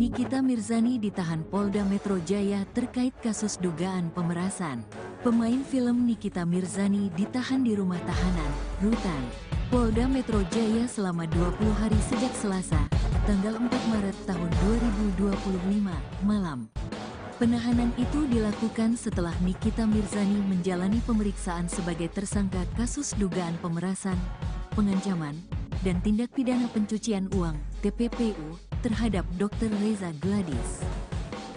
Nikita Mirzani ditahan Polda Metro Jaya terkait kasus dugaan pemerasan. Pemain film Nikita Mirzani ditahan di rumah tahanan, Rutan, Polda Metro Jaya selama 20 hari sejak Selasa, tanggal 4 Maret tahun 2025, malam. Penahanan itu dilakukan setelah Nikita Mirzani menjalani pemeriksaan sebagai tersangka kasus dugaan pemerasan, pengancaman, dan tindak pidana pencucian uang, TPPU, terhadap Dr. Reza Gladys.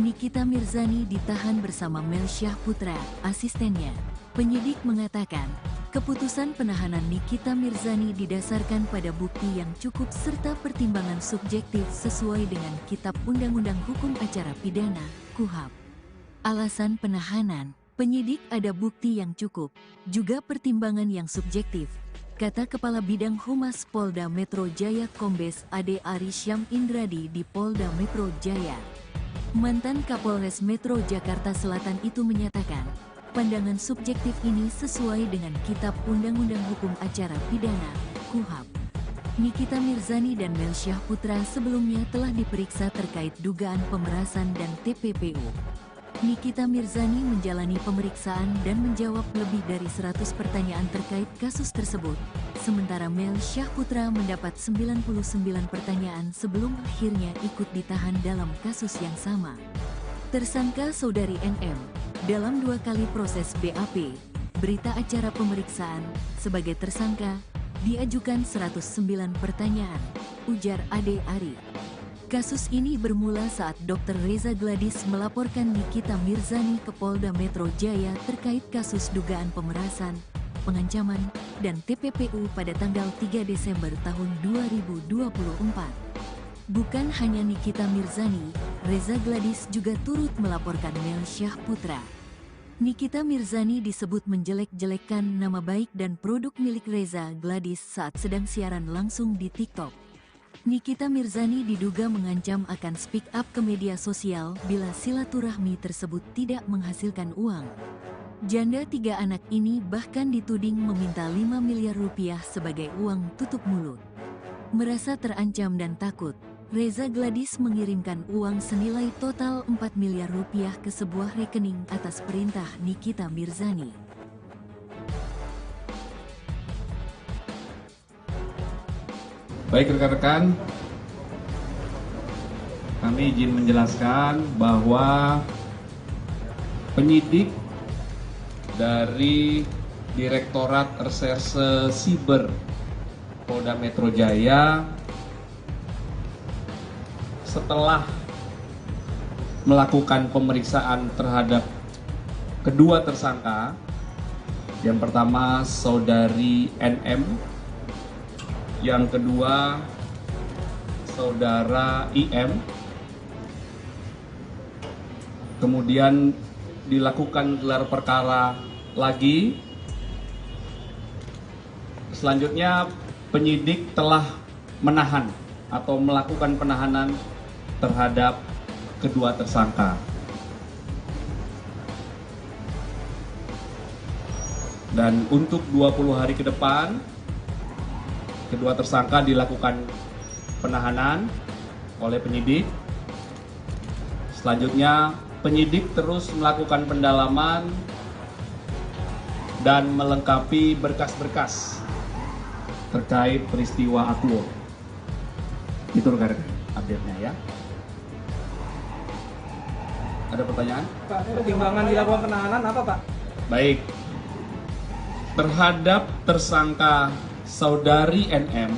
Nikita Mirzani ditahan bersama Melsyah Putra, asistennya. Penyidik mengatakan, keputusan penahanan Nikita Mirzani didasarkan pada bukti yang cukup serta pertimbangan subjektif sesuai dengan Kitab Undang-Undang Hukum Acara Pidana, KUHP. Alasan penahanan, penyidik ada bukti yang cukup, juga pertimbangan yang subjektif, kata Kepala Bidang Humas Polda Metro Jaya Kombes Ade Arisyam Indradi di Polda Metro Jaya. Mantan Kapolres Metro Jakarta Selatan itu menyatakan, pandangan subjektif ini sesuai dengan Kitab Undang-Undang Hukum Acara Pidana, KUHP. Nikita Mirzani dan Melsyah Putra sebelumnya telah diperiksa terkait dugaan pemerasan dan TPPU. Nikita Mirzani menjalani pemeriksaan dan menjawab lebih dari 100 pertanyaan terkait kasus tersebut, sementara Melsyah Putra mendapat 99 pertanyaan sebelum akhirnya ikut ditahan dalam kasus yang sama. Tersangka Saudari NM, dalam 2 kali proses BAP, berita acara pemeriksaan, sebagai tersangka, diajukan 109 pertanyaan, ujar Ade Ari. Kasus ini bermula saat Dr. Reza Gladys melaporkan Nikita Mirzani ke Polda Metro Jaya terkait kasus dugaan pemerasan, pengancaman, dan TPPU pada tanggal 3 Desember tahun 2024. Bukan hanya Nikita Mirzani, Reza Gladys juga turut melaporkan Melsyah Putra. Nikita Mirzani disebut menjelek-jelekkan nama baik dan produk milik Reza Gladys saat sedang siaran langsung di TikTok. Nikita Mirzani diduga mengancam akan speak up ke media sosial bila silaturahmi tersebut tidak menghasilkan uang. Janda 3 anak ini bahkan dituding meminta 5 miliar rupiah sebagai uang tutup mulut. Merasa terancam dan takut, Reza Gladys mengirimkan uang senilai total 4 miliar rupiah ke sebuah rekening atas perintah Nikita Mirzani. Baik rekan-rekan, kami izin menjelaskan bahwa penyidik dari Direktorat Reserse Siber Polda Metro Jaya setelah melakukan pemeriksaan terhadap kedua tersangka, yang pertama Saudari NM, yang kedua Saudara IM, kemudian dilakukan gelar perkara lagi. Selanjutnya penyidik telah menahan atau melakukan penahanan terhadap kedua tersangka. Dan untuk 20 hari ke depan, kedua tersangka dilakukan penahanan oleh penyidik. Selanjutnya, penyidik terus melakukan pendalaman dan melengkapi berkas-berkas terkait peristiwa Aquo. Itu rekan-rekan update-nya ya. Ada pertanyaan? Pak, pertimbangan dilakukan penahanan apa, Pak? Baik. Terhadap tersangka Saudari NM,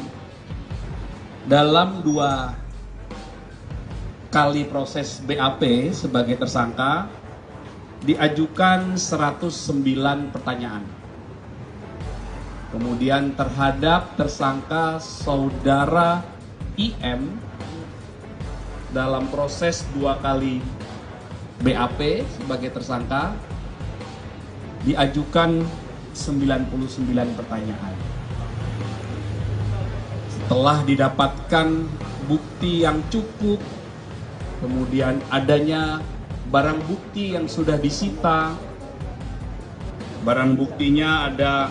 dalam 2 kali proses BAP sebagai tersangka diajukan 109 pertanyaan. Kemudian terhadap tersangka Saudara IM, dalam proses 2 kali BAP sebagai tersangka diajukan 99 pertanyaan. Setelah didapatkan bukti yang cukup, kemudian adanya barang bukti yang sudah disita. Barang buktinya ada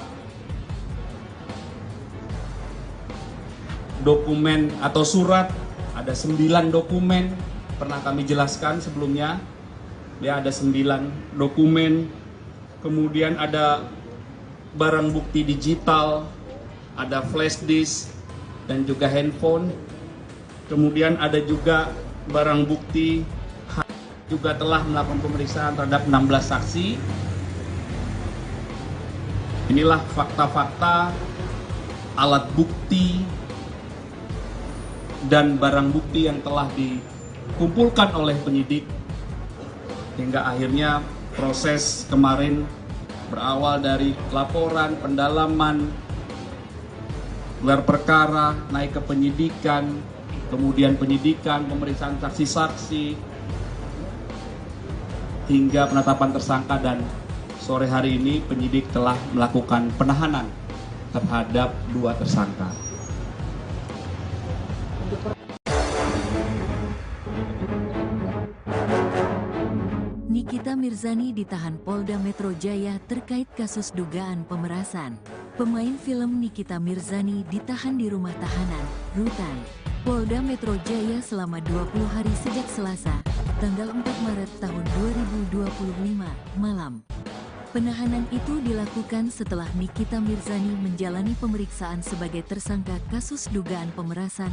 dokumen atau surat, ada 9 dokumen pernah kami jelaskan sebelumnya, ya ada 9 dokumen, kemudian ada barang bukti digital, ada flash disk, dan juga handphone. Kemudian ada juga barang bukti, juga telah melakukan pemeriksaan terhadap 16 saksi. Inilah fakta-fakta, alat bukti, dan barang bukti yang telah dikumpulkan oleh penyidik hingga akhirnya proses kemarin berawal dari laporan, pendalaman, gelar perkara, naik ke penyidikan, kemudian penyidikan, pemeriksaan saksi-saksi, hingga penetapan tersangka, dan sore hari ini penyidik telah melakukan penahanan terhadap 2 tersangka. Nikita Mirzani ditahan Polda Metro Jaya terkait kasus dugaan pemerasan. Pemain film Nikita Mirzani ditahan di rumah tahanan, Rutan, Polda Metro Jaya selama 20 hari sejak Selasa, tanggal 4 Maret tahun 2025, malam. Penahanan itu dilakukan setelah Nikita Mirzani menjalani pemeriksaan sebagai tersangka kasus dugaan pemerasan,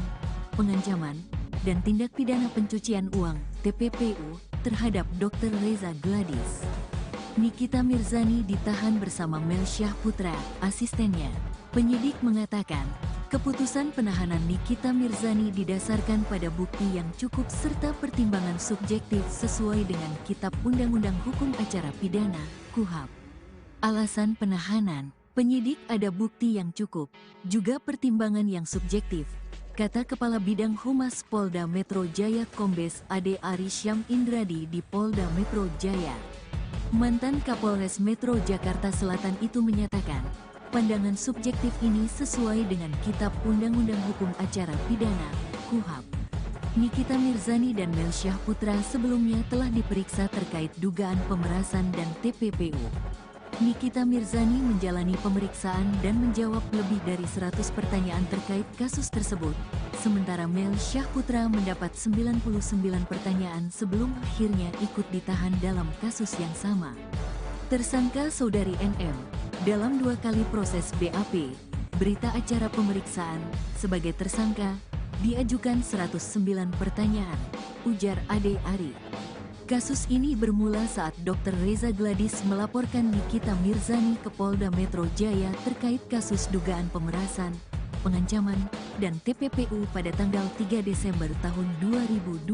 pengancaman, dan tindak pidana pencucian uang (TPPU) terhadap Dr. Reza Gladys. Nikita Mirzani ditahan bersama Melsyah Putra, asistennya. Penyidik mengatakan, keputusan penahanan Nikita Mirzani didasarkan pada bukti yang cukup serta pertimbangan subjektif sesuai dengan Kitab Undang-Undang Hukum Acara Pidana, KUHP. Alasan penahanan, penyidik ada bukti yang cukup, juga pertimbangan yang subjektif, kata Kepala Bidang Humas Polda Metro Jaya Kombes Ade Arisyam Indradi di Polda Metro Jaya. Mantan Kapolres Metro Jakarta Selatan itu menyatakan, pandangan subjektif ini sesuai dengan Kitab Undang-Undang Hukum Acara Pidana, KUHP. Nikita Mirzani dan Melsyah Putra sebelumnya telah diperiksa terkait dugaan pemerasan dan TPPU. Nikita Mirzani menjalani pemeriksaan dan menjawab lebih dari 100 pertanyaan terkait kasus tersebut, sementara Melsyah Putra mendapat 99 pertanyaan sebelum akhirnya ikut ditahan dalam kasus yang sama. Tersangka Saudari NM, dalam 2 kali proses BAP, berita acara pemeriksaan, sebagai tersangka, diajukan 109 pertanyaan, ujar Ade Ari. Kasus ini bermula saat Dr. Reza Gladys melaporkan Nikita Mirzani ke Polda Metro Jaya terkait kasus dugaan pemerasan, pengancaman, dan TPPU pada tanggal 3 Desember tahun 2024.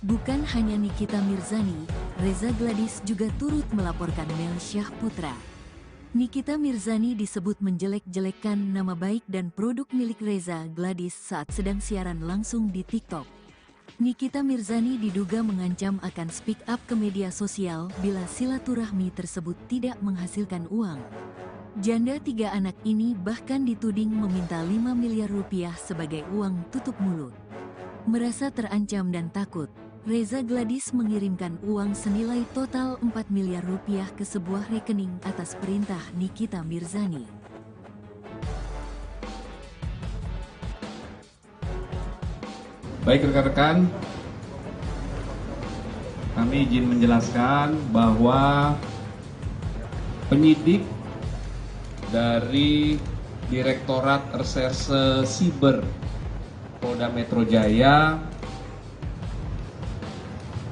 Bukan hanya Nikita Mirzani, Reza Gladys juga turut melaporkan Melsyah Putra. Nikita Mirzani disebut menjelek-jelekkan nama baik dan produk milik Reza Gladys saat sedang siaran langsung di TikTok. Nikita Mirzani diduga mengancam akan speak up ke media sosial bila silaturahmi tersebut tidak menghasilkan uang. Janda 3 anak ini bahkan dituding meminta 5 miliar rupiah sebagai uang tutup mulut. Merasa terancam dan takut, Reza Gladys mengirimkan uang senilai total 4 miliar rupiah ke sebuah rekening atas perintah Nikita Mirzani. Baik rekan-rekan, kami izin menjelaskan bahwa penyidik dari Direktorat Reserse Siber Polda Metro Jaya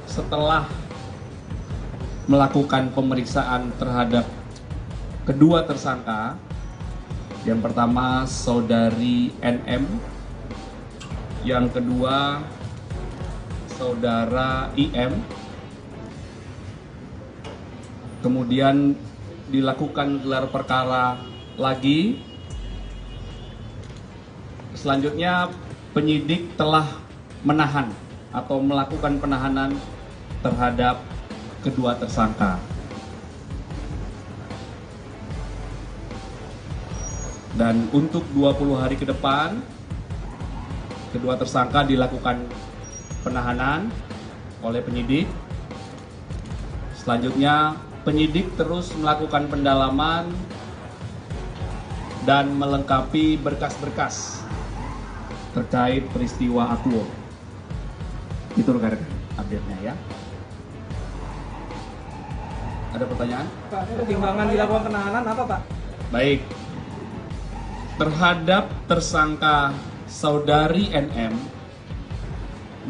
setelah melakukan pemeriksaan terhadap kedua tersangka, yang pertama Saudari NM, yang kedua Saudara IM, kemudian dilakukan gelar perkara lagi. Selanjutnya penyidik telah menahan atau melakukan penahanan terhadap kedua tersangka. Dan untuk 20 hari ke depan, kedua tersangka dilakukan penahanan oleh penyidik. Selanjutnya, penyidik terus melakukan pendalaman dan melengkapi berkas-berkas terkait peristiwa Akuo. Itu rekan-rekan update-nya ya. Ada pertanyaan? Pak, pertimbangan dilakukan penahanan apa Pak? Baik. Terhadap tersangka saudari NM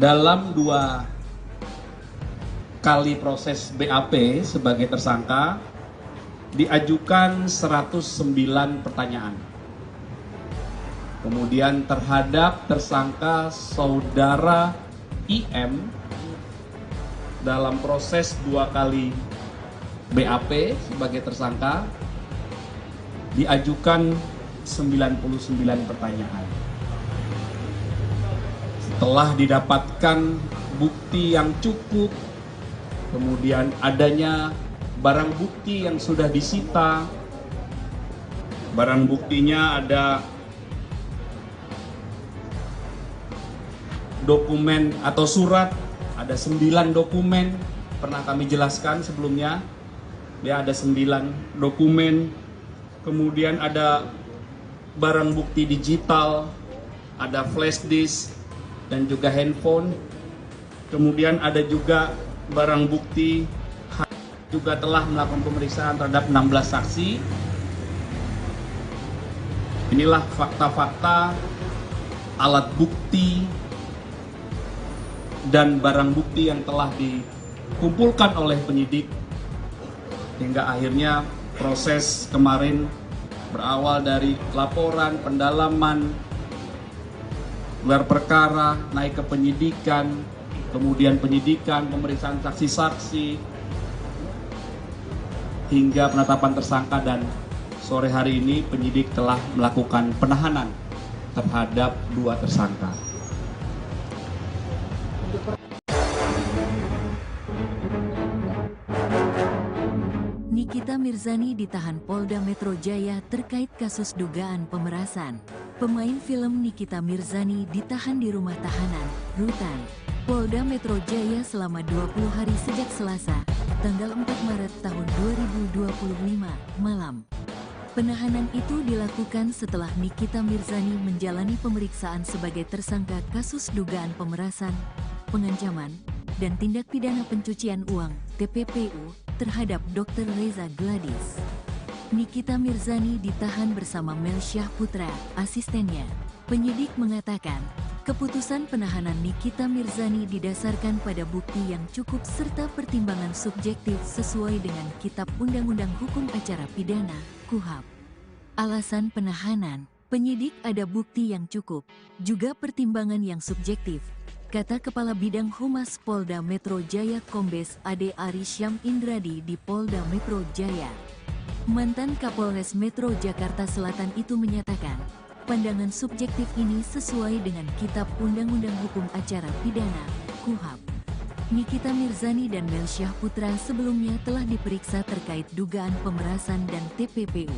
dalam 2 kali proses BAP sebagai tersangka diajukan 109 pertanyaan. Kemudian terhadap tersangka saudara IM dalam proses 2 kali BAP sebagai tersangka diajukan 99 pertanyaan. Setelah didapatkan bukti yang cukup, kemudian adanya barang bukti yang sudah disita. Barang buktinya ada dokumen atau surat, ada 9 dokumen, pernah kami jelaskan sebelumnya. Ya, ada 9 dokumen, kemudian ada barang bukti digital, ada flash disk, dan juga handphone. Kemudian ada juga barang bukti, juga telah melakukan pemeriksaan terhadap 16 saksi. Inilah fakta-fakta, alat bukti, dan barang bukti yang telah dikumpulkan oleh penyidik hingga akhirnya proses kemarin berawal dari laporan, pendalaman, gelar perkara, naik ke penyidikan, kemudian penyidikan, pemeriksaan saksi-saksi, hingga penetapan tersangka, dan sore hari ini penyidik telah melakukan penahanan terhadap 2 tersangka. Nikita Mirzani ditahan Polda Metro Jaya terkait kasus dugaan pemerasan. Pemain film Nikita Mirzani ditahan di rumah tahanan, Rutan, Polda Metro Jaya selama 20 hari sejak Selasa, tanggal 4 Maret tahun 2025, malam. Penahanan itu dilakukan setelah Nikita Mirzani menjalani pemeriksaan sebagai tersangka kasus dugaan pemerasan, pengancaman, dan tindak pidana pencucian uang, TPPU, terhadap Dr. Reza Gladys. Nikita Mirzani ditahan bersama Melsyah Putra, asistennya. Penyidik mengatakan, keputusan penahanan Nikita Mirzani didasarkan pada bukti yang cukup serta pertimbangan subjektif sesuai dengan Kitab Undang-Undang Hukum Acara Pidana, KUHP. Alasan penahanan, penyidik ada bukti yang cukup, juga pertimbangan yang subjektif, kata Kepala Bidang Humas Polda Metro Jaya Kombes Ade Arisyam Indradi di Polda Metro Jaya. Mantan Kapolres Metro Jakarta Selatan itu menyatakan, pandangan subjektif ini sesuai dengan Kitab Undang-Undang Hukum Acara Pidana, KUHP. Nikita Mirzani dan Melsyah Putra sebelumnya telah diperiksa terkait dugaan pemerasan dan TPPU.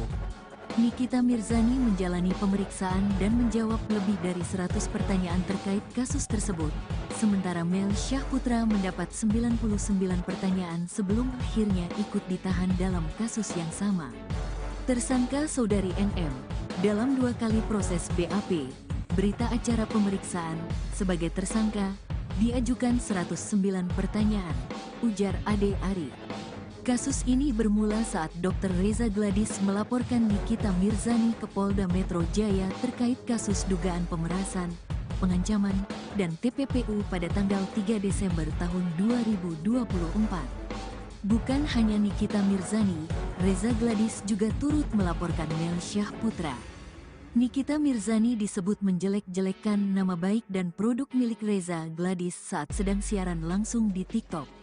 Nikita Mirzani menjalani pemeriksaan dan menjawab lebih dari 100 pertanyaan terkait kasus tersebut, sementara Melsyah Putra mendapat 99 pertanyaan sebelum akhirnya ikut ditahan dalam kasus yang sama. Tersangka saudari NM, dalam 2 kali proses BAP, berita acara pemeriksaan, sebagai tersangka, diajukan 109 pertanyaan, ujar Ade Ari. Kasus ini bermula saat Dr. Reza Gladys melaporkan Nikita Mirzani ke Polda Metro Jaya terkait kasus dugaan pemerasan, pengancaman, dan TPPU pada tanggal 3 Desember tahun 2024. Bukan hanya Nikita Mirzani, Reza Gladys juga turut melaporkan Melsyah Putra. Nikita Mirzani disebut menjelek-jelekkan nama baik dan produk milik Reza Gladys saat sedang siaran langsung di TikTok.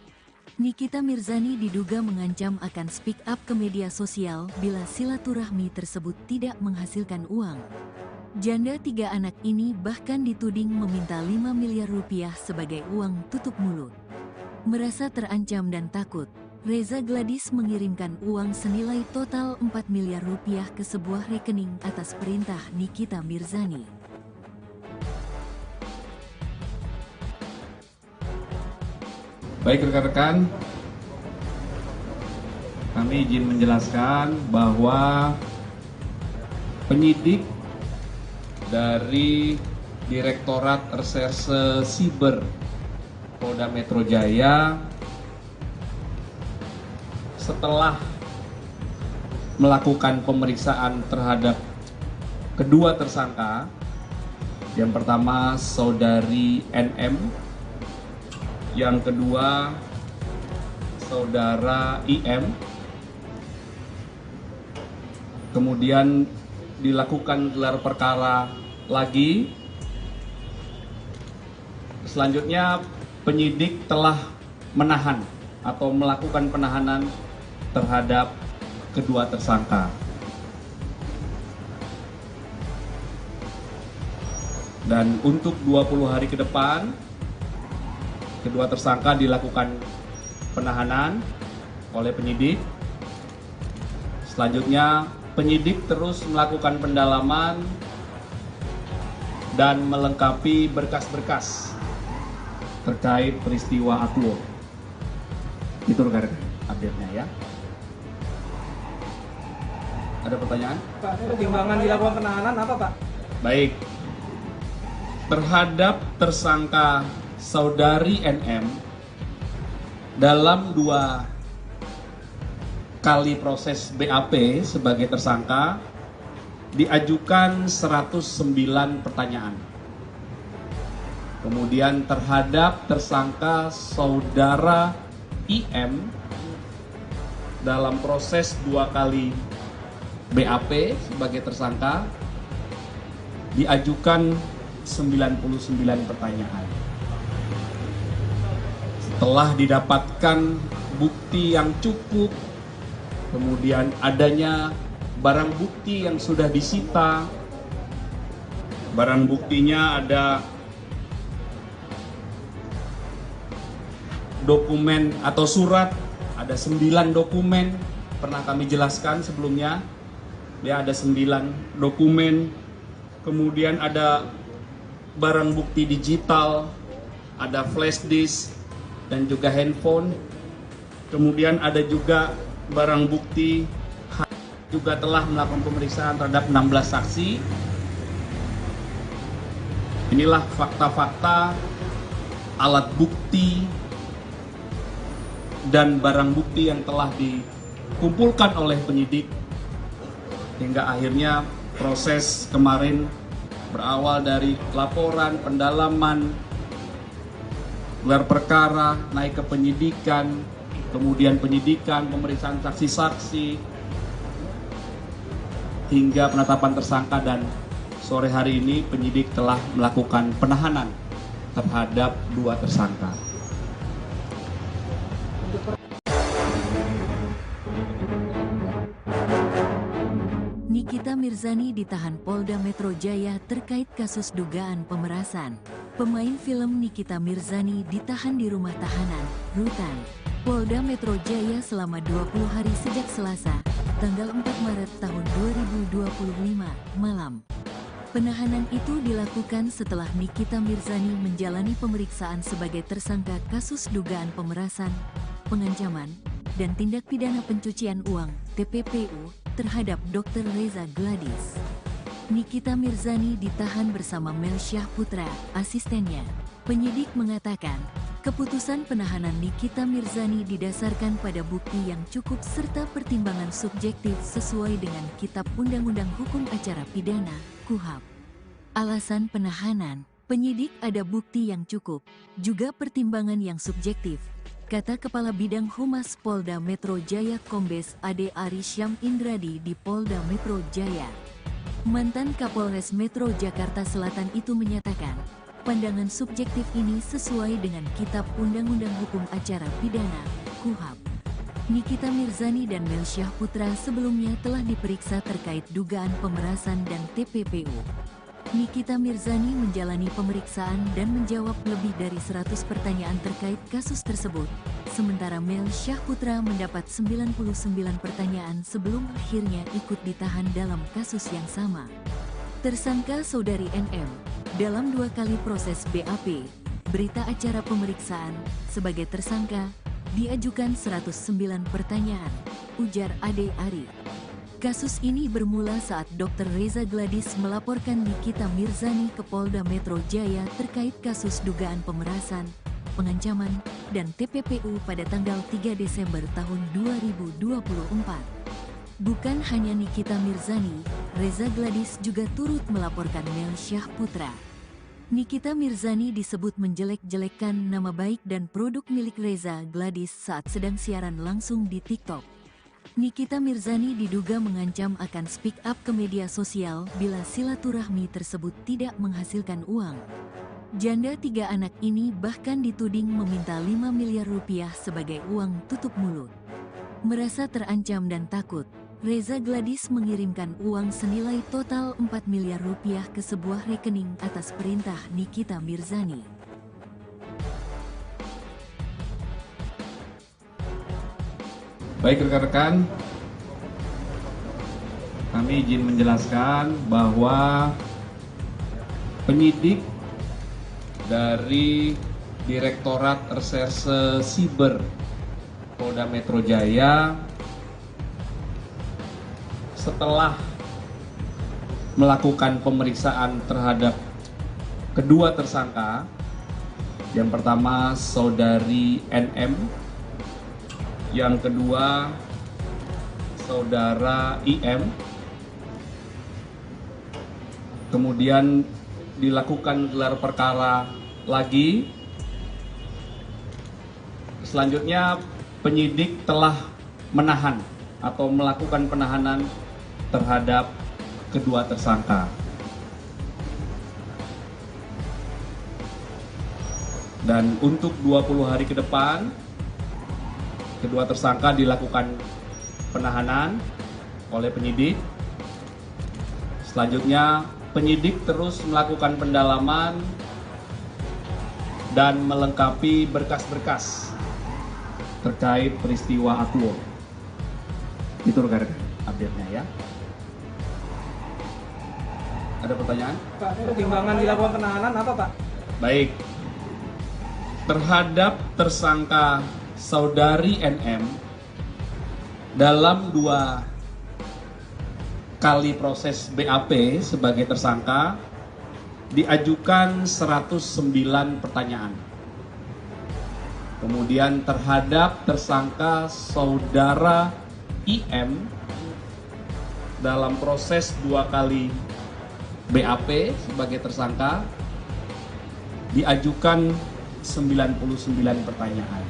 Nikita Mirzani diduga mengancam akan speak up ke media sosial bila silaturahmi tersebut tidak menghasilkan uang. Janda 3 anak ini bahkan dituding meminta 5 miliar rupiah sebagai uang tutup mulut. Merasa terancam dan takut, Reza Gladys mengirimkan uang senilai total 4 miliar rupiah ke sebuah rekening atas perintah Nikita Mirzani. Baik rekan-rekan, kami izin menjelaskan bahwa penyidik dari Direktorat Reserse Siber Polda Metro Jaya setelah melakukan pemeriksaan terhadap kedua tersangka. Yang pertama saudari NM, yang kedua saudara IM. Kemudian dilakukan gelar perkara lagi. Selanjutnya penyidik telah menahan atau melakukan penahanan terhadap kedua tersangka. Dan untuk 20 hari ke depan, kedua tersangka dilakukan penahanan oleh penyidik. Selanjutnya, penyidik terus melakukan pendalaman dan melengkapi berkas-berkas terkait peristiwa Aquo. Itu rekan-rekan update-nya ya. Ada pertanyaan? Pak, pertimbangan dilakukan penahanan apa, Pak? Baik. Terhadap tersangka saudari NM dalam 2 kali proses BAP sebagai tersangka diajukan 109 pertanyaan. Kemudian terhadap tersangka saudara IM dalam proses 2 kali BAP sebagai tersangka diajukan 99 pertanyaan. Setelah didapatkan bukti yang cukup, kemudian adanya barang bukti yang sudah disita. Barang buktinya ada dokumen atau surat, ada 9 dokumen, pernah kami jelaskan sebelumnya. Ya, ada 9 dokumen, kemudian ada barang bukti digital, ada flash disk dan juga handphone. Kemudian ada juga barang bukti juga telah melakukan pemeriksaan terhadap 16 saksi. Inilah fakta-fakta, alat bukti dan barang bukti yang telah dikumpulkan oleh penyidik hingga akhirnya proses kemarin berawal dari laporan, pendalaman, gelar perkara, naik ke penyidikan, kemudian penyidikan, pemeriksaan saksi-saksi, hingga penetapan tersangka, dan sore hari ini penyidik telah melakukan penahanan terhadap 2 tersangka. Nikita Mirzani ditahan Polda Metro Jaya terkait kasus dugaan pemerasan. Pemain film Nikita Mirzani ditahan di rumah tahanan, Rutan, Polda Metro Jaya selama 20 hari sejak Selasa, tanggal 4 Maret tahun 2025, malam. Penahanan itu dilakukan setelah Nikita Mirzani menjalani pemeriksaan sebagai tersangka kasus dugaan pemerasan, pengancaman, dan tindak pidana pencucian uang (TPPU) terhadap Dr. Reza Gladys. Nikita Mirzani ditahan bersama Mel Syahputra, asistennya. Penyidik mengatakan, keputusan penahanan Nikita Mirzani didasarkan pada bukti yang cukup serta pertimbangan subjektif sesuai dengan Kitab Undang-Undang Hukum Acara Pidana, KUHAP. Alasan penahanan, penyidik ada bukti yang cukup, juga pertimbangan yang subjektif, kata Kepala Bidang Humas Polda Metro Jaya Kombes Ade Arisyam Indradi di Polda Metro Jaya. Mantan Kapolres Metro Jakarta Selatan itu menyatakan, pandangan subjektif ini sesuai dengan Kitab Undang-Undang Hukum Acara Pidana, KUHAP. Nikita Mirzani dan Mel Syahputra sebelumnya telah diperiksa terkait dugaan pemerasan dan TPPU. Nikita Mirzani menjalani pemeriksaan dan menjawab lebih dari 100 pertanyaan terkait kasus tersebut, sementara Mel Syahputra mendapat 99 pertanyaan sebelum akhirnya ikut ditahan dalam kasus yang sama. Tersangka saudari NM, dalam 2 kali proses BAP, berita acara pemeriksaan, sebagai tersangka, diajukan 109 pertanyaan, ujar Ade Ari. Kasus ini bermula saat Dr. Reza Gladys melaporkan Nikita Mirzani ke Polda Metro Jaya terkait kasus dugaan pemerasan, pengancaman, dan TPPU pada tanggal 3 Desember tahun 2024. Bukan hanya Nikita Mirzani, Reza Gladys juga turut melaporkan Mel Syahputra. Nikita Mirzani disebut menjelek-jelekkan nama baik dan produk milik Reza Gladys saat sedang siaran langsung di TikTok. Nikita Mirzani diduga mengancam akan speak up ke media sosial bila silaturahmi tersebut tidak menghasilkan uang. Janda 3 anak ini bahkan dituding meminta 5 miliar rupiah sebagai uang tutup mulut. Merasa terancam dan takut, Reza Gladys mengirimkan uang senilai total 4 miliar rupiah ke sebuah rekening atas perintah Nikita Mirzani. Baik rekan-rekan, kami izin menjelaskan bahwa penyidik dari Direktorat Reserse Siber Polda Metro Jaya setelah melakukan pemeriksaan terhadap kedua tersangka, yang pertama saudari NM, yang kedua saudara IM, kemudian dilakukan gelar perkara lagi. Selanjutnya penyidik telah menahan atau melakukan penahanan terhadap kedua tersangka. Dan untuk 20 hari ke depan, kedua tersangka dilakukan penahanan oleh penyidik. Selanjutnya, penyidik terus melakukan pendalaman dan melengkapi berkas-berkas terkait peristiwa Aquo. Itu rekan-rekan update-nya ya. Ada pertanyaan? Pak, pertimbangan dilakukan penahanan apa, Pak? Baik. Terhadap tersangka saudari NM, dalam 2 kali proses BAP sebagai tersangka diajukan 109 pertanyaan. Kemudian terhadap tersangka saudara IM dalam proses 2 kali BAP sebagai tersangka diajukan 99 pertanyaan.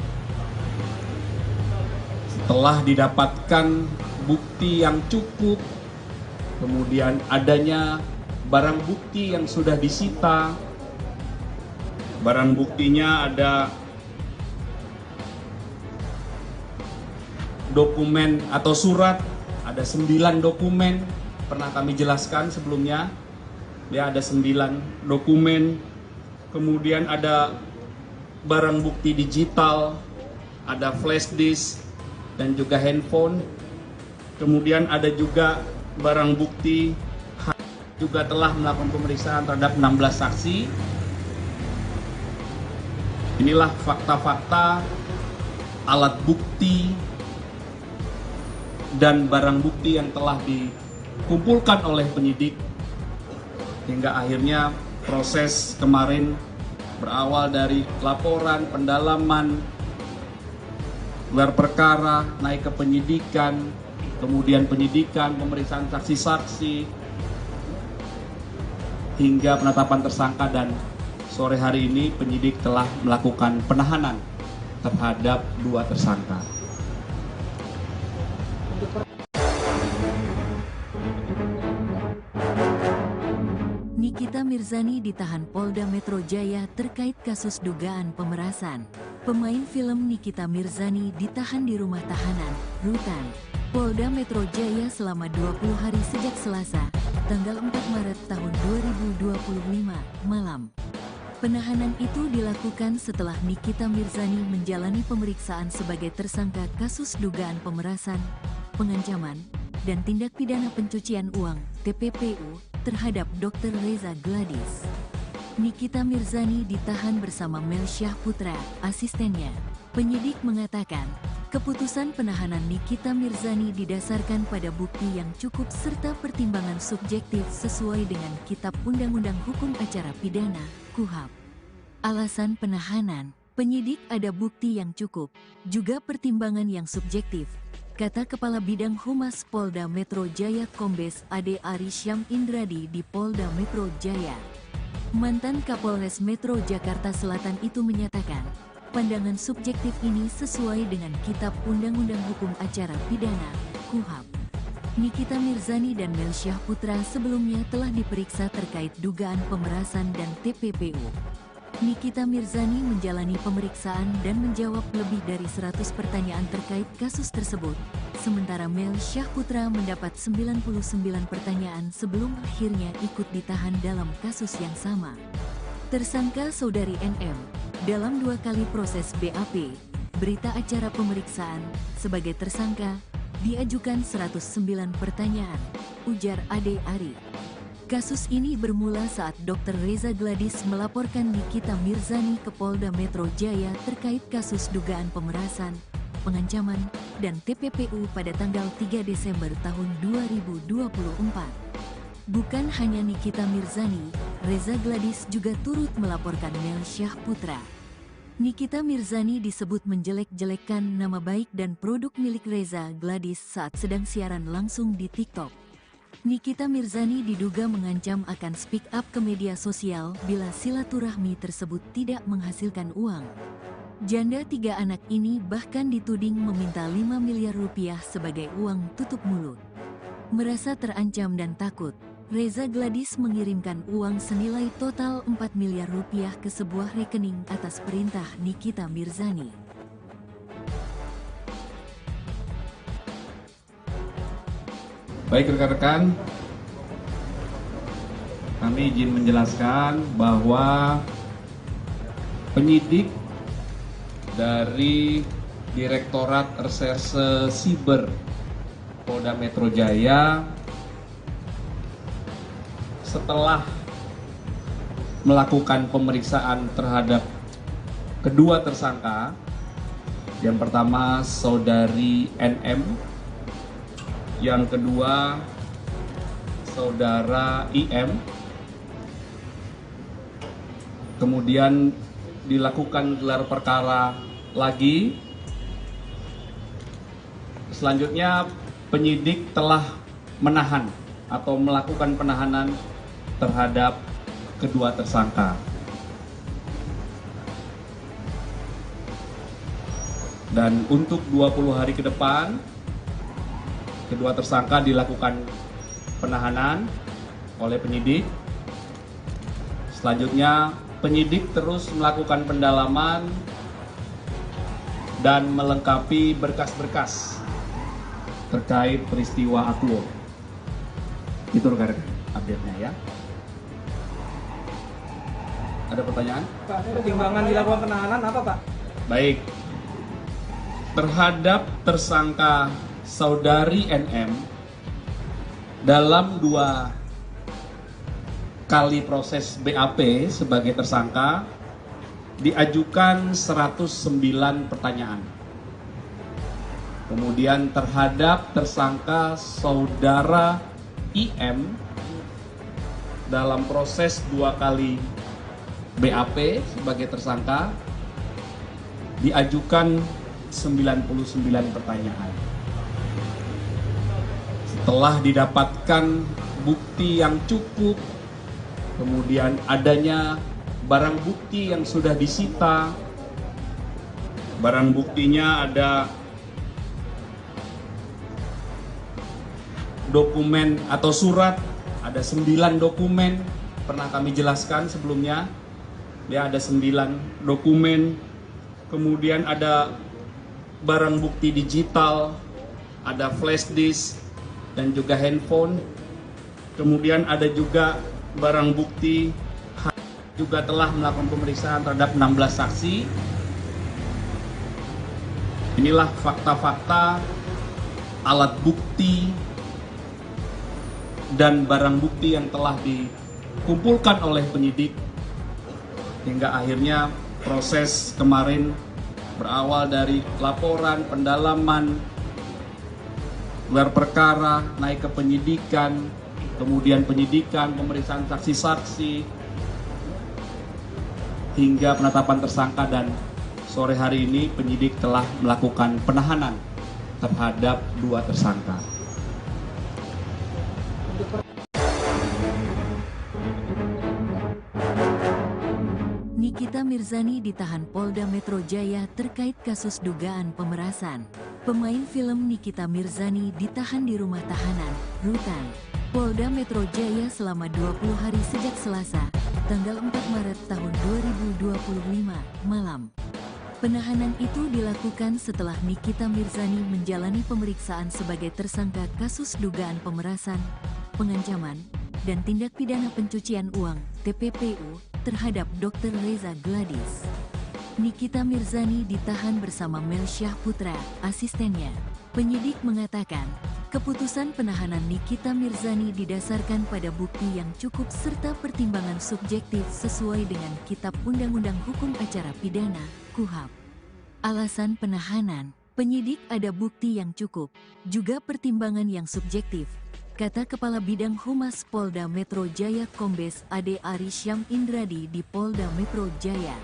Setelah didapatkan bukti yang cukup, kemudian adanya barang bukti yang sudah disita. Barang buktinya ada dokumen atau surat, ada 9 dokumen, pernah kami jelaskan sebelumnya. Ya, ada 9 dokumen, kemudian ada barang bukti digital, ada flash disk, dan juga handphone. Kemudian ada juga barang bukti, juga telah melakukan pemeriksaan terhadap 16 saksi. Inilah fakta-fakta, alat bukti, dan barang bukti yang telah dikumpulkan oleh penyidik. Hingga akhirnya proses kemarin berawal dari laporan, pendalaman, gelar perkara, naik ke penyidikan, kemudian penyidikan, pemeriksaan saksi-saksi, hingga penetapan tersangka, dan sore hari ini penyidik telah melakukan penahanan terhadap 2 tersangka. Nikita Mirzani ditahan Polda Metro Jaya terkait kasus dugaan pemerasan. Pemain film Nikita Mirzani ditahan di rumah tahanan, Rutan, Polda Metro Jaya selama 20 hari sejak Selasa, tanggal 4 Maret tahun 2025, malam. Penahanan itu dilakukan setelah Nikita Mirzani menjalani pemeriksaan sebagai tersangka kasus dugaan pemerasan, pengancaman, dan tindak pidana pencucian uang (TPPU) terhadap Dr. Reza Gladys. Nikita Mirzani ditahan bersama Mel Syahputra, asistennya. Penyidik mengatakan, keputusan penahanan Nikita Mirzani didasarkan pada bukti yang cukup serta pertimbangan subjektif sesuai dengan Kitab Undang-Undang Hukum Acara Pidana, KUHP. Alasan penahanan, Penyidik ada bukti yang cukup, juga pertimbangan yang subjektif, kata Kepala Bidang Humas Polda Metro Jaya Kombes Ade Arisyam Indradi di Polda Metro Jaya. Mantan Kapolres Metro Jakarta Selatan itu menyatakan, pandangan subjektif ini sesuai dengan Kitab Undang-Undang Hukum Acara Pidana, KUHAP. Nikita Mirzani dan Melsyah Putra sebelumnya telah diperiksa terkait dugaan pemerasan dan TPPU. Nikita Mirzani menjalani pemeriksaan dan menjawab lebih dari 100 pertanyaan terkait kasus tersebut, sementara Melsyah Putra mendapat 99 pertanyaan sebelum akhirnya ikut ditahan dalam kasus yang sama. Tersangka Saudari NM, dalam 2 kali proses BAP, berita acara pemeriksaan, sebagai tersangka, diajukan 109 pertanyaan, ujar Ade Ari. Kasus ini bermula saat Dr. Reza Gladys melaporkan Nikita Mirzani ke Polda Metro Jaya terkait kasus dugaan pemerasan, pengancaman, dan TPPU pada tanggal 3 Desember tahun 2024. Bukan hanya Nikita Mirzani, Reza Gladys juga turut melaporkan Melsyah Putra. Nikita Mirzani disebut menjelek-jelekkan nama baik dan produk milik Reza Gladys saat sedang siaran langsung di TikTok. Nikita Mirzani diduga mengancam akan speak up ke media sosial bila silaturahmi tersebut tidak menghasilkan uang. Janda 3 anak ini bahkan dituding meminta 5 miliar rupiah sebagai uang tutup mulut. Merasa terancam dan takut, Reza Gladys mengirimkan uang senilai total 4 miliar rupiah ke sebuah rekening atas perintah Nikita Mirzani. Baik rekan-rekan, kami izin menjelaskan bahwa penyidik dari Direktorat Reserse Siber Polda Metro Jaya setelah melakukan pemeriksaan terhadap kedua tersangka, yang pertama Saudari NM, yang kedua Saudara IM, kemudian dilakukan gelar perkara lagi. Selanjutnya penyidik telah menahan atau melakukan penahanan terhadap kedua tersangka. Dan untuk 20 hari ke depan, kedua tersangka dilakukan penahanan oleh penyidik. Selanjutnya, penyidik terus melakukan pendalaman dan melengkapi berkas-berkas terkait peristiwa Aklo. Itu rekan-rekan update-nya ya. Ada pertanyaan? Pak, pertimbangan dilakukan penahanan apa, Pak? Baik. Terhadap tersangka Saudari NM, dalam 2 kali proses BAP sebagai tersangka diajukan 109 pertanyaan. Kemudian terhadap tersangka Saudara IM, dalam proses 2 kali BAP sebagai tersangka diajukan 99 pertanyaan. Setelah didapatkan bukti yang cukup, kemudian adanya barang bukti yang sudah disita. Barang buktinya ada dokumen atau surat, ada 9 dokumen, pernah kami jelaskan sebelumnya. Ya, ada 9 dokumen, kemudian ada barang bukti digital, ada flash disk, dan juga handphone. Kemudian ada juga barang bukti, juga telah melakukan pemeriksaan terhadap 16 saksi. Inilah fakta-fakta, alat bukti, dan barang bukti yang telah dikumpulkan oleh penyidik hingga akhirnya proses kemarin berawal dari laporan, pendalaman, gelar perkara, naik ke penyidikan, kemudian penyidikan, pemeriksaan saksi-saksi, hingga penetapan tersangka dan sore hari ini penyidik telah melakukan penahanan terhadap 2 tersangka. Nikita Mirzani ditahan Polda Metro Jaya terkait kasus dugaan pemerasan. Pemain film Nikita Mirzani ditahan di rumah tahanan, Rutan, Polda Metro Jaya selama 20 hari sejak Selasa, tanggal 4 Maret tahun 2025, malam. Penahanan itu dilakukan setelah Nikita Mirzani menjalani pemeriksaan sebagai tersangka kasus dugaan pemerasan, pengancaman, dan tindak pidana pencucian uang (TPPU) terhadap Dr. Reza Gladys. Nikita Mirzani ditahan bersama Melsyah Putra, asistennya. Penyidik mengatakan, keputusan penahanan Nikita Mirzani didasarkan pada bukti yang cukup serta pertimbangan subjektif sesuai dengan Kitab Undang-Undang Hukum Acara Pidana, KUHP. Alasan penahanan, penyidik ada bukti yang cukup, juga pertimbangan yang subjektif, kata Kepala Bidang Humas Polda Metro Jaya Kombes Ade Arisyam Indradi di Polda Metro Jaya.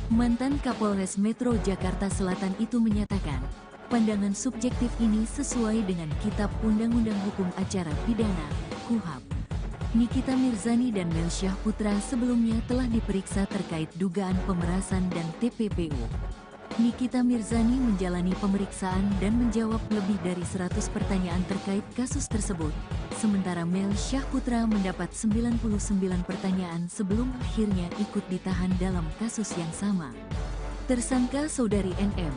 Mantan Kapolres Metro Jakarta Selatan itu menyatakan, pandangan subjektif ini sesuai dengan Kitab Undang-Undang Hukum Acara Pidana, KUHP. Nikita Mirzani dan Melsyah Putra sebelumnya telah diperiksa terkait dugaan pemerasan dan TPPU. Nikita Mirzani menjalani pemeriksaan dan menjawab lebih dari 100 pertanyaan terkait kasus tersebut, sementara Melsyah Putra mendapat 99 pertanyaan sebelum akhirnya ikut ditahan dalam kasus yang sama. Tersangka Saudari NM,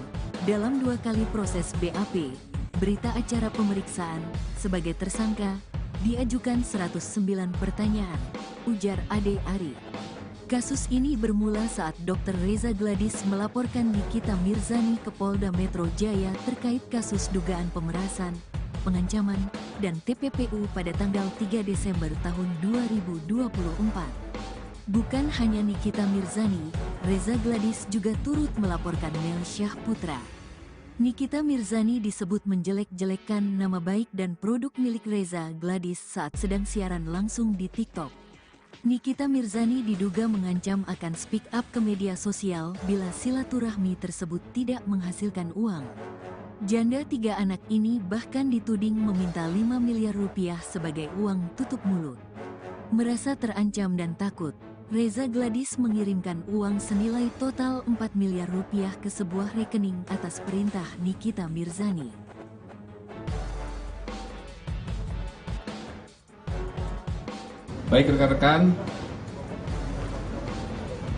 dalam 2 kali proses BAP, berita acara pemeriksaan, sebagai tersangka, diajukan 109 pertanyaan, ujar Ade Ari. Kasus ini bermula saat Dr. Reza Gladys melaporkan Nikita Mirzani ke Polda Metro Jaya terkait kasus dugaan pemerasan, pengancaman, dan TPPU pada tanggal 3 Desember tahun 2024. Bukan hanya Nikita Mirzani, Reza Gladys juga turut melaporkan Melsyah Putra. Nikita Mirzani disebut menjelek-jelekkan nama baik dan produk milik Reza Gladys saat sedang siaran langsung di TikTok. Nikita Mirzani diduga mengancam akan speak up ke media sosial bila silaturahmi tersebut tidak menghasilkan uang. Janda 3 anak ini bahkan dituding meminta 5 miliar rupiah sebagai uang tutup mulut. Merasa terancam dan takut, Reza Gladys mengirimkan uang senilai total 4 miliar rupiah ke sebuah rekening atas perintah Nikita Mirzani. Baik rekan-rekan,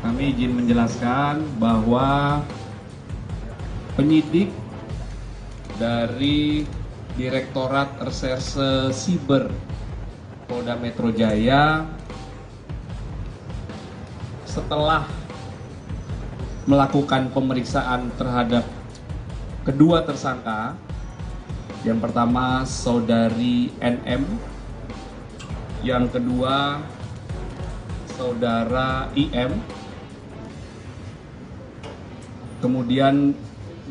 kami izin menjelaskan bahwa penyidik dari Direktorat Reserse Siber Polda Metro Jaya setelah melakukan pemeriksaan terhadap kedua tersangka, yang pertama Saudari NM, yang kedua Saudara IM, kemudian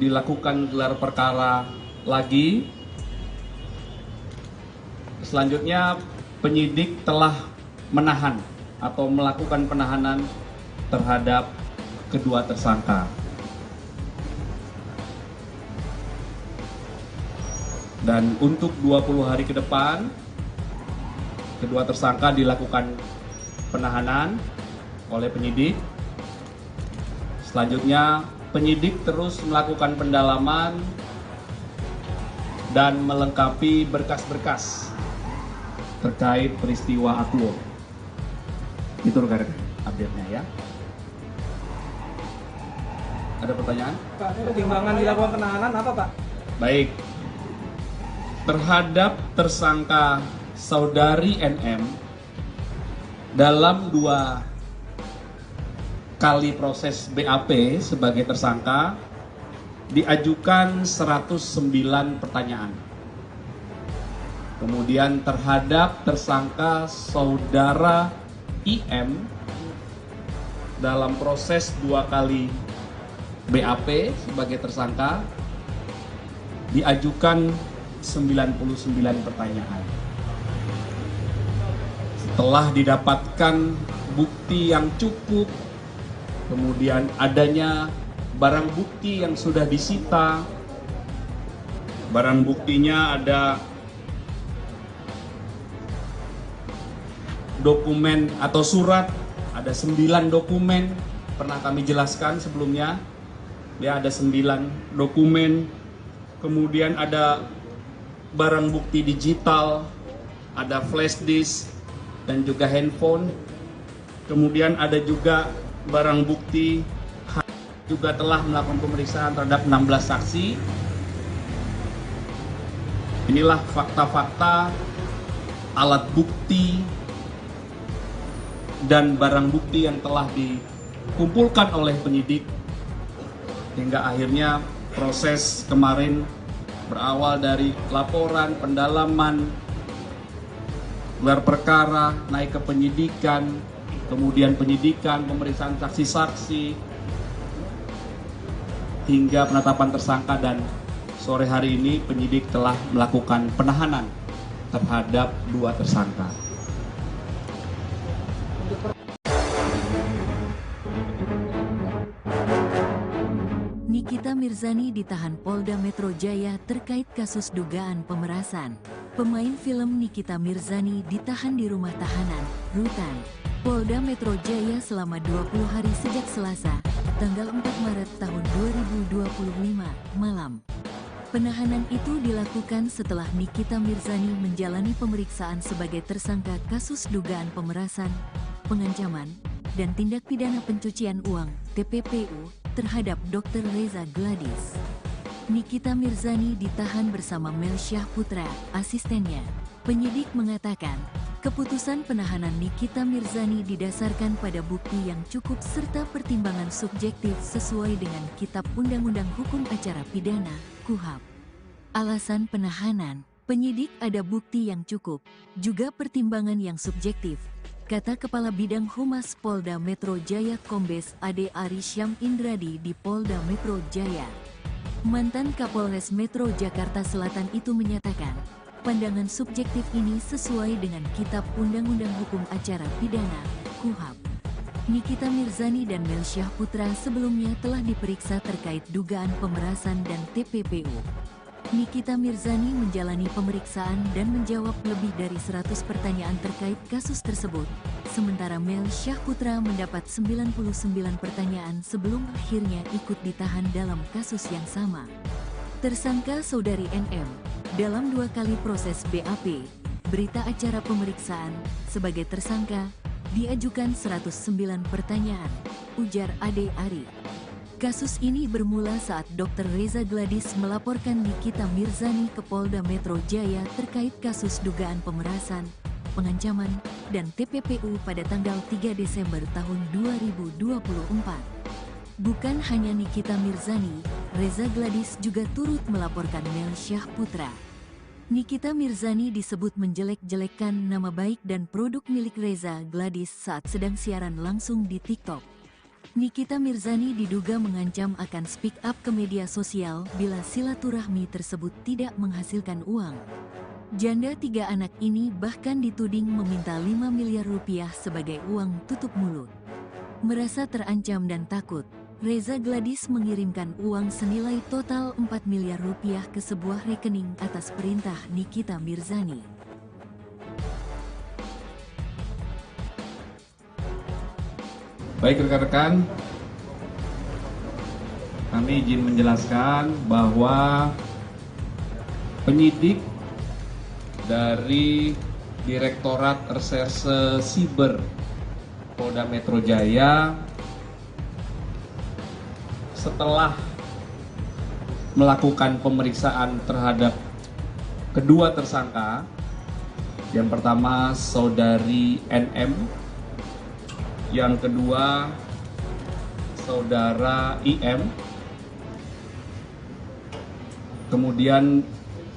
dilakukan gelar perkara lagi. Selanjutnya penyidik telah menahan atau melakukan penahanan terhadap kedua tersangka. Dan untuk 20 hari ke depan, kedua tersangka dilakukan penahanan oleh penyidik. Selanjutnya, penyidik terus melakukan pendalaman dan melengkapi berkas-berkas terkait peristiwa Aklo. Itu rekan-rekan update-nya ya. Ada pertanyaan? Pak, pertimbangan dilakukan penahanan apa, Pak? Baik. Terhadap tersangka Saudari NM, dalam 2 kali proses BAP sebagai tersangka diajukan 109 pertanyaan. Kemudian terhadap tersangka Saudara IM, dalam proses 2 kali BAP sebagai tersangka diajukan 99 pertanyaan. Setelah didapatkan bukti yang cukup, kemudian adanya barang bukti yang sudah disita. Barang buktinya ada dokumen atau surat, ada 9 dokumen, pernah kami jelaskan sebelumnya. Ya, ada 9 dokumen, kemudian ada barang bukti digital, ada flash disk, dan juga handphone. Kemudian ada juga barang bukti, juga telah melakukan pemeriksaan terhadap 16 saksi. Inilah fakta-fakta, alat bukti, dan barang bukti yang telah dikumpulkan oleh penyidik hingga akhirnya proses kemarin berawal dari laporan, pendalaman, gelar perkara, naik ke penyidikan, kemudian penyidikan, pemeriksaan saksi-saksi, hingga penetapan tersangka, dan sore hari ini penyidik telah melakukan penahanan terhadap 2 tersangka. Nikita Mirzani ditahan Polda Metro Jaya terkait kasus dugaan pemerasan. Pemain film Nikita Mirzani ditahan di rumah tahanan, Rutan, Polda Metro Jaya selama 20 hari sejak Selasa, tanggal 4 Maret tahun 2025, malam. Penahanan itu dilakukan setelah Nikita Mirzani menjalani pemeriksaan sebagai tersangka kasus dugaan pemerasan, pengancaman, dan tindak pidana pencucian uang (TPPU) terhadap Dr. Reza Gladys. Nikita Mirzani ditahan bersama Melsyah Putra, asistennya. Penyidik mengatakan, keputusan penahanan Nikita Mirzani didasarkan pada bukti yang cukup serta pertimbangan subjektif sesuai dengan Kitab Undang-Undang Hukum Acara Pidana (KUHP). Alasan penahanan, penyidik ada bukti yang cukup, juga pertimbangan yang subjektif, kata Kepala Bidang Humas Polda Metro Jaya Kombes Ade Arisyam Indradi di Polda Metro Jaya. Mantan Kapolres Metro Jakarta Selatan itu menyatakan, pandangan subjektif ini sesuai dengan Kitab Undang-Undang Hukum Acara Pidana (KUHP). Nikita Mirzani dan Melsyah Putra sebelumnya telah diperiksa terkait dugaan pemerasan dan TPPU. Nikita Mirzani menjalani pemeriksaan dan menjawab lebih dari 100 pertanyaan terkait kasus tersebut, sementara Melsyah Putra mendapat 99 pertanyaan sebelum akhirnya ikut ditahan dalam kasus yang sama. Tersangka Saudari NM, dalam 2 kali proses BAP, berita acara pemeriksaan, sebagai tersangka, diajukan 109 pertanyaan, ujar Ade Ari. Kasus ini bermula saat Dr. Reza Gladys melaporkan Nikita Mirzani ke Polda Metro Jaya terkait kasus dugaan pemerasan, pengancaman, dan TPPU pada tanggal 3 Desember tahun 2024. Bukan hanya Nikita Mirzani, Reza Gladys juga turut melaporkan Melsyah Putra. Nikita Mirzani disebut menjelek-jelekkan nama baik dan produk milik Reza Gladys saat sedang siaran langsung di TikTok. Nikita Mirzani diduga mengancam akan speak up ke media sosial bila silaturahmi tersebut tidak menghasilkan uang. Janda 3 anak ini bahkan dituding meminta 5 miliar rupiah sebagai uang tutup mulut. Merasa terancam dan takut, Reza Gladys mengirimkan uang senilai total 4 miliar rupiah ke sebuah rekening atas perintah Nikita Mirzani. Baik rekan-rekan, kami izin menjelaskan bahwa penyidik dari Direktorat Reserse Siber Polda Metro Jaya setelah melakukan pemeriksaan terhadap kedua tersangka, yang pertama Saudari NM, yang kedua Saudara IM, kemudian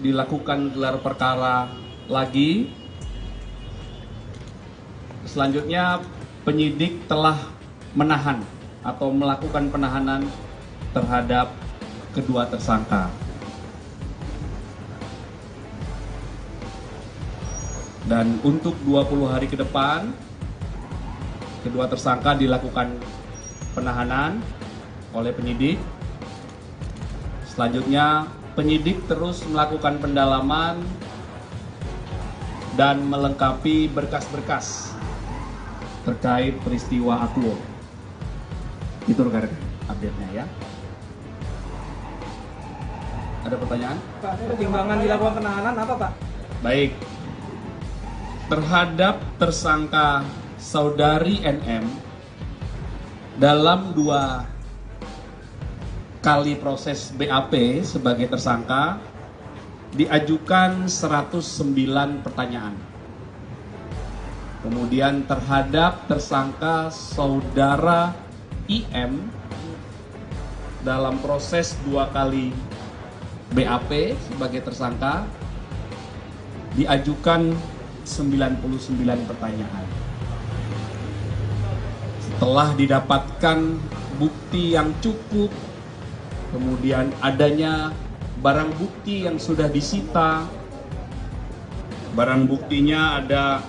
dilakukan gelar perkara lagi. Selanjutnya penyidik telah menahan atau melakukan penahanan terhadap kedua tersangka. Dan untuk 20 hari ke depan, kedua tersangka dilakukan penahanan oleh penyidik. Selanjutnya, penyidik terus melakukan pendalaman dan melengkapi berkas-berkas terkait peristiwa Akuo. Itu rekan-rekan update-nya ya. Ada pertanyaan? Pak, pertimbangan dilakukan penahanan apa Pak? Baik. Terhadap tersangka saudari NM dalam 2 kali proses BAP sebagai tersangka diajukan 109 pertanyaan. Kemudian terhadap tersangka saudara IM dalam proses 2 kali BAP sebagai tersangka diajukan 99 pertanyaan. Setelah didapatkan bukti yang cukup, kemudian adanya barang bukti yang sudah disita. Barang buktinya ada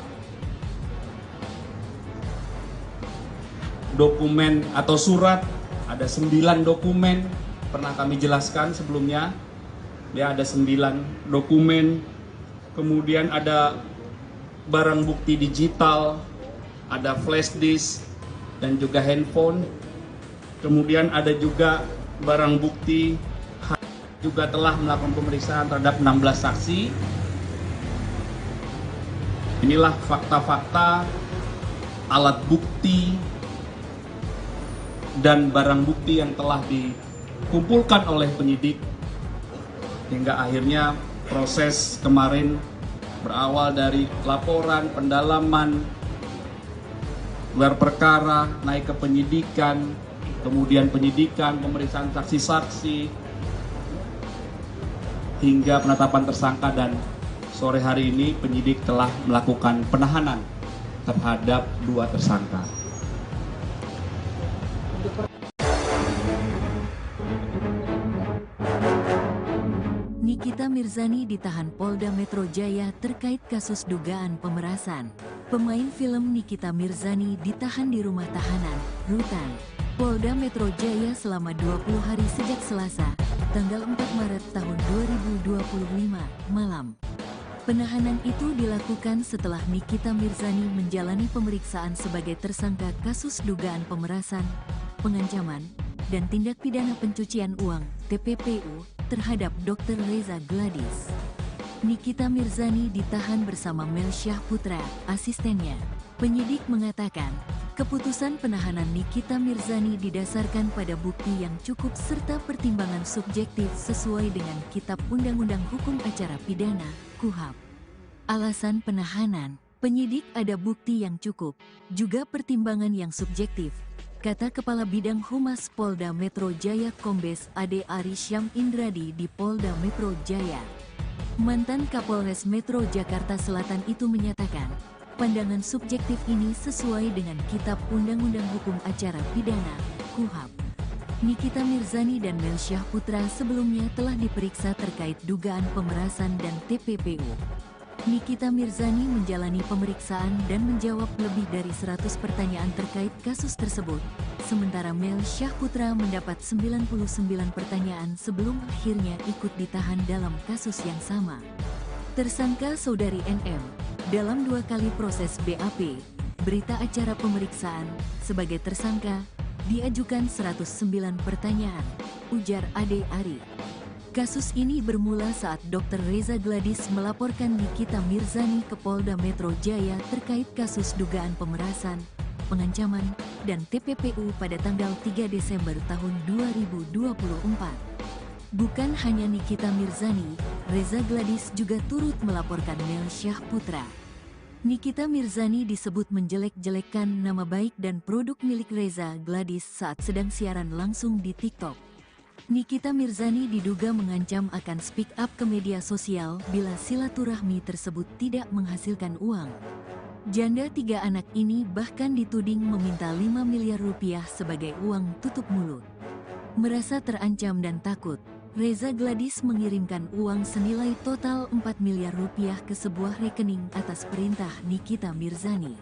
dokumen atau surat, ada 9 dokumen, pernah kami jelaskan sebelumnya. Ya, ada 9 dokumen, kemudian ada barang bukti digital, ada flash disk, dan juga handphone. Kemudian ada juga barang bukti, juga telah melakukan pemeriksaan terhadap 16 saksi. Inilah fakta-fakta, alat bukti, dan barang bukti yang telah dikumpulkan oleh penyidik hingga akhirnya proses kemarin berawal dari laporan, pendalaman, gelar perkara, naik ke penyidikan, kemudian penyidikan, pemeriksaan saksi-saksi, hingga penetapan tersangka, dan sore hari ini penyidik telah melakukan penahanan terhadap 2 tersangka. Nikita Mirzani ditahan Polda Metro Jaya terkait kasus dugaan pemerasan. Pemain film Nikita Mirzani ditahan di rumah tahanan, Rutan, Polda Metro Jaya selama 20 hari sejak Selasa, tanggal 4 Maret tahun 2025, malam. Penahanan itu dilakukan setelah Nikita Mirzani menjalani pemeriksaan sebagai tersangka kasus dugaan pemerasan, pengancaman, dan tindak pidana pencucian uang (TPPU) terhadap Dr. Reza Gladys. Nikita Mirzani ditahan bersama Melsyah Putra, asistennya. Penyidik mengatakan, keputusan penahanan Nikita Mirzani didasarkan pada bukti yang cukup serta pertimbangan subjektif sesuai dengan Kitab Undang-Undang Hukum Acara Pidana, KUHP. Alasan penahanan, penyidik ada bukti yang cukup, juga pertimbangan yang subjektif, kata Kepala Bidang Humas Polda Metro Jaya Kombes Ade Arisyam Indradi di Polda Metro Jaya. Mantan Kapolres Metro Jakarta Selatan itu menyatakan, pandangan subjektif ini sesuai dengan Kitab Undang-Undang Hukum Acara Pidana, KUHP. Nikita Mirzani dan Melsyah Putra sebelumnya telah diperiksa terkait dugaan pemerasan dan TPPU. Nikita Mirzani menjalani pemeriksaan dan menjawab lebih dari 100 pertanyaan terkait kasus tersebut, sementara Melsyah Putra mendapat 99 pertanyaan sebelum akhirnya ikut ditahan dalam kasus yang sama. Tersangka saudari NM, dalam 2 kali proses BAP, berita acara pemeriksaan, sebagai tersangka, diajukan 109 pertanyaan, ujar Ade Ari. Kasus ini bermula saat Dr. Reza Gladys melaporkan Nikita Mirzani ke Polda Metro Jaya terkait kasus dugaan pemerasan, pengancaman, dan TPPU pada tanggal 3 Desember tahun 2024. Bukan hanya Nikita Mirzani, Reza Gladys juga turut melaporkan Melsyah Putra. Nikita Mirzani disebut menjelek-jelekkan nama baik dan produk milik Reza Gladys saat sedang siaran langsung di TikTok. Nikita Mirzani diduga mengancam akan speak up ke media sosial bila silaturahmi tersebut tidak menghasilkan uang. Janda 3 anak ini bahkan dituding meminta 5 miliar rupiah sebagai uang tutup mulut. Merasa terancam dan takut, Reza Gladys mengirimkan uang senilai total 4 miliar rupiah ke sebuah rekening atas perintah Nikita Mirzani.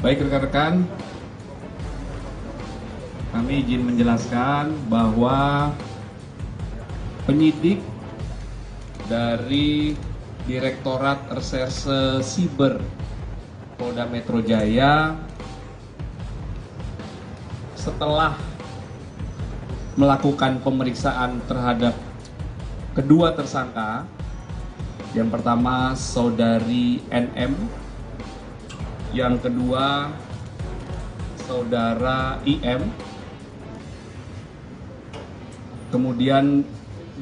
Baik rekan-rekan, kami izin menjelaskan bahwa penyidik dari Direktorat Reserse Siber Polda Metro Jaya setelah melakukan pemeriksaan terhadap kedua tersangka, yang pertama saudari NM, yang kedua saudara IM, kemudian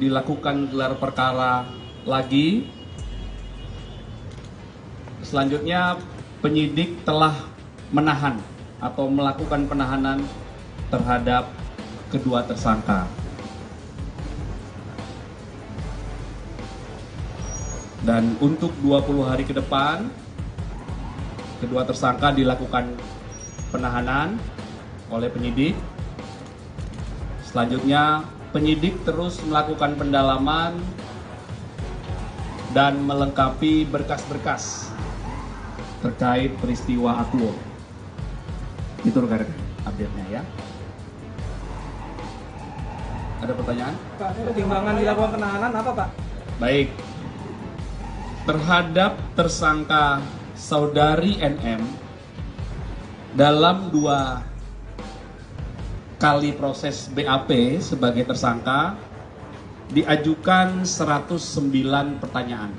dilakukan gelar perkara lagi. Selanjutnya penyidik telah menahan atau melakukan penahanan terhadap kedua tersangka. Dan untuk 20 hari ke depan, kedua tersangka dilakukan penahanan oleh penyidik. Selanjutnya penyidik terus melakukan pendalaman dan melengkapi berkas-berkas terkait peristiwa Akuo. Itu rekan-rekan update-nya ya. Ada pertanyaan? Pak, pertimbangan dilakukan penahanan apa Pak? Baik. Terhadap tersangka saudari NM, dalam 2 kali proses BAP sebagai tersangka diajukan 109 pertanyaan.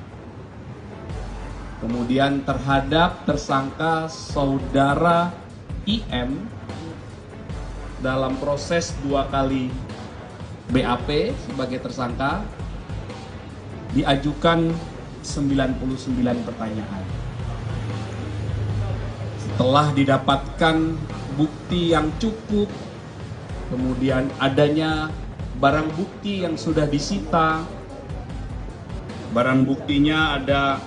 Kemudian terhadap tersangka saudara IM dalam proses 2 kali BAP sebagai tersangka diajukan 99 pertanyaan. Setelah didapatkan bukti yang cukup, kemudian adanya barang bukti yang sudah disita. Barang buktinya ada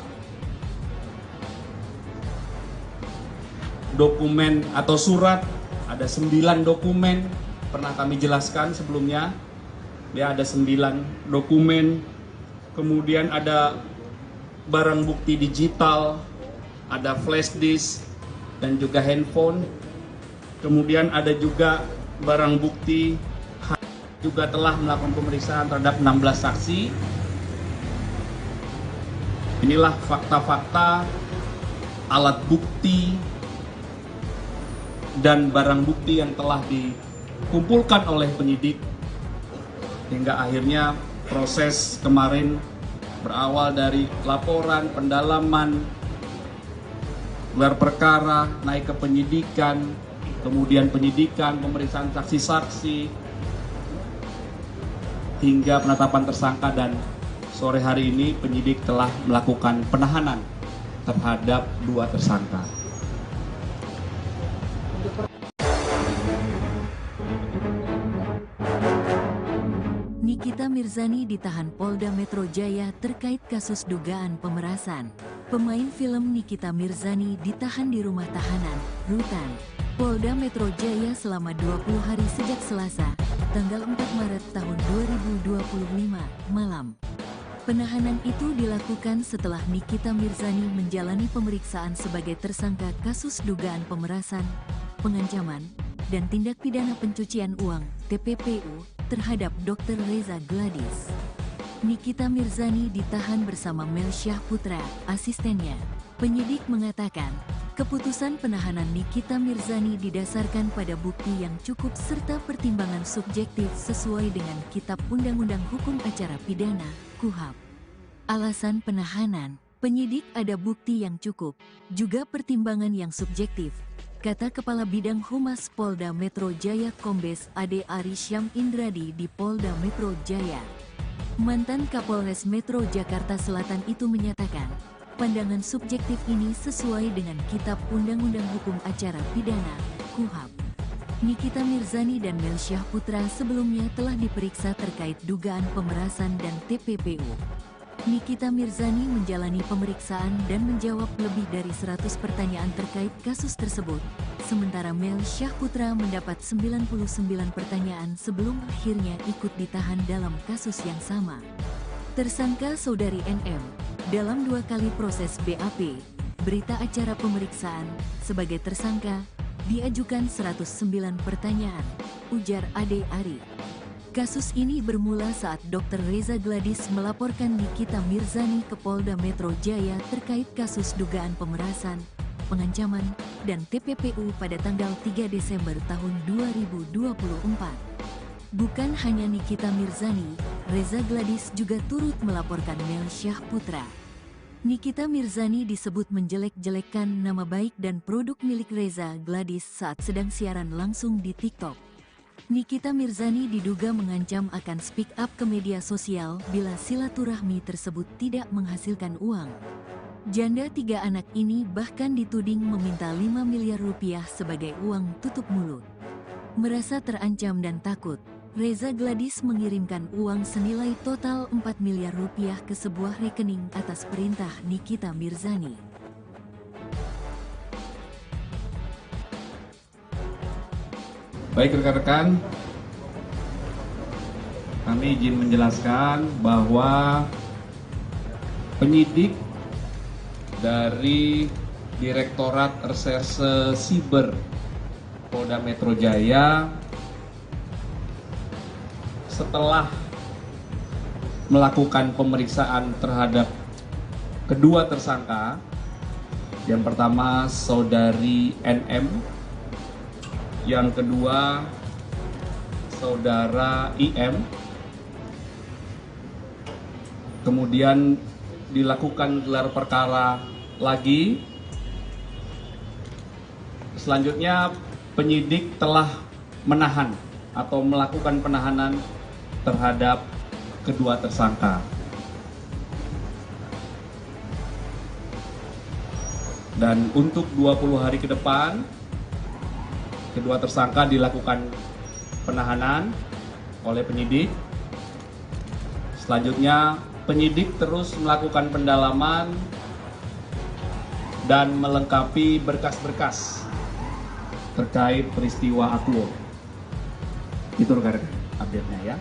dokumen atau surat, ada 9 dokumen, pernah kami jelaskan sebelumnya. Ya, ada 9 dokumen, kemudian ada barang bukti digital, ada flash disk, dan juga handphone. Kemudian ada juga barang bukti, juga telah melakukan pemeriksaan terhadap 16 saksi. Inilah fakta-fakta, alat bukti, dan barang bukti yang telah dikumpulkan oleh penyidik hingga akhirnya proses kemarin berawal dari laporan, pendalaman, gelar perkara, naik ke penyidikan, kemudian penyidikan, pemeriksaan saksi-saksi, hingga penetapan tersangka, dan sore hari ini penyidik telah melakukan penahanan terhadap 2 tersangka. Nikita Mirzani ditahan Polda Metro Jaya terkait kasus dugaan pemerasan. Pemain film Nikita Mirzani ditahan di rumah tahanan, Rutan, Polda Metro Jaya selama 20 hari sejak Selasa, tanggal 4 Maret tahun 2025, malam. Penahanan itu dilakukan setelah Nikita Mirzani menjalani pemeriksaan sebagai tersangka kasus dugaan pemerasan, pengancaman, dan tindak pidana pencucian uang (TPPU) terhadap Dr. Reza Gladys. Nikita Mirzani ditahan bersama Melsyah Putra, asistennya. Penyidik mengatakan, keputusan penahanan Nikita Mirzani didasarkan pada bukti yang cukup serta pertimbangan subjektif sesuai dengan Kitab Undang-Undang Hukum Acara Pidana, KUHP. Alasan penahanan, penyidik ada bukti yang cukup, juga pertimbangan yang subjektif, kata Kepala Bidang Humas Polda Metro Jaya Kombes Ade Arisyam Indradi di Polda Metro Jaya. Mantan Kapolres Metro Jakarta Selatan itu menyatakan, pandangan subjektif ini sesuai dengan Kitab Undang-Undang Hukum Acara Pidana, KUHP. Nikita Mirzani dan Melsyah Putra sebelumnya telah diperiksa terkait dugaan pemerasan dan TPPU. Nikita Mirzani menjalani pemeriksaan dan menjawab lebih dari 100 pertanyaan terkait kasus tersebut, sementara Melsyah Putra mendapat 99 pertanyaan sebelum akhirnya ikut ditahan dalam kasus yang sama. Tersangka saudari NM, dalam 2 kali proses BAP, berita acara pemeriksaan sebagai tersangka diajukan 109 pertanyaan, ujar Ade Ari. Kasus ini bermula saat Dr. Reza Gladys melaporkan Nikita Mirzani ke Polda Metro Jaya terkait kasus dugaan pemerasan, pengancaman, dan TPPU pada tanggal 3 Desember tahun 2024. Bukan hanya Nikita Mirzani, Reza Gladys juga turut melaporkan Mel Syahputra. Nikita Mirzani disebut menjelek-jelekkan nama baik dan produk milik Reza Gladys saat sedang siaran langsung di TikTok. Nikita Mirzani diduga mengancam akan speak up ke media sosial bila silaturahmi tersebut tidak menghasilkan uang. Janda 3 anak ini bahkan dituding meminta 5 miliar rupiah sebagai uang tutup mulut. Merasa terancam dan takut, Reza Gladys mengirimkan uang senilai total 4 miliar rupiah ke sebuah rekening atas perintah Nikita Mirzani. Baik rekan-rekan, kami izin menjelaskan bahwa penyidik dari Direktorat Reserse Siber Polda Metro Jaya setelah melakukan pemeriksaan terhadap kedua tersangka, yang pertama saudari NM, yang kedua saudara IM, kemudian dilakukan gelar perkara lagi. Selanjutnya penyidik telah menahan atau melakukan penahanan terhadap kedua tersangka. Dan untuk 20 hari ke depan, kedua tersangka dilakukan penahanan oleh penyidik. Selanjutnya, penyidik terus melakukan pendalaman dan melengkapi berkas-berkas terkait peristiwa Aklo. Itu rekan-rekan update-nya ya.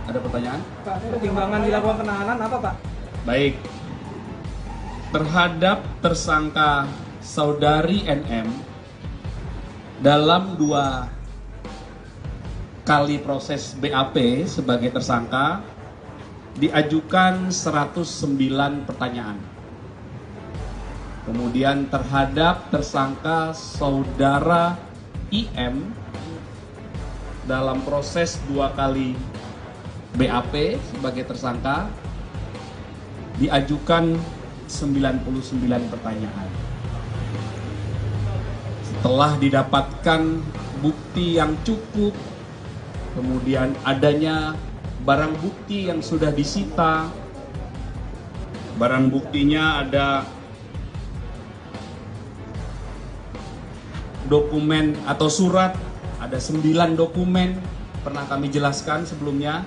Ada pertanyaan? Pak, pertimbangan dilakukan penahanan apa, Pak? Baik. Terhadap tersangka saudari NM, dalam 2 kali proses BAP sebagai tersangka diajukan 109 pertanyaan. Kemudian terhadap tersangka saudara IM dalam proses 2 kali BAP sebagai tersangka diajukan 99 pertanyaan. Setelah didapatkan bukti yang cukup, kemudian adanya barang bukti yang sudah disita. Barang buktinya ada dokumen atau surat, ada 9 dokumen, pernah kami jelaskan sebelumnya.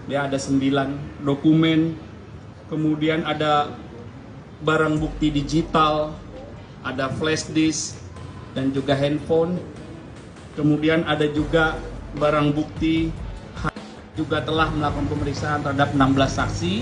Ya, ada 9 dokumen, kemudian ada barang bukti digital, ada flash disk, dan juga handphone. Kemudian ada juga barang bukti juga telah melakukan pemeriksaan terhadap 16 saksi.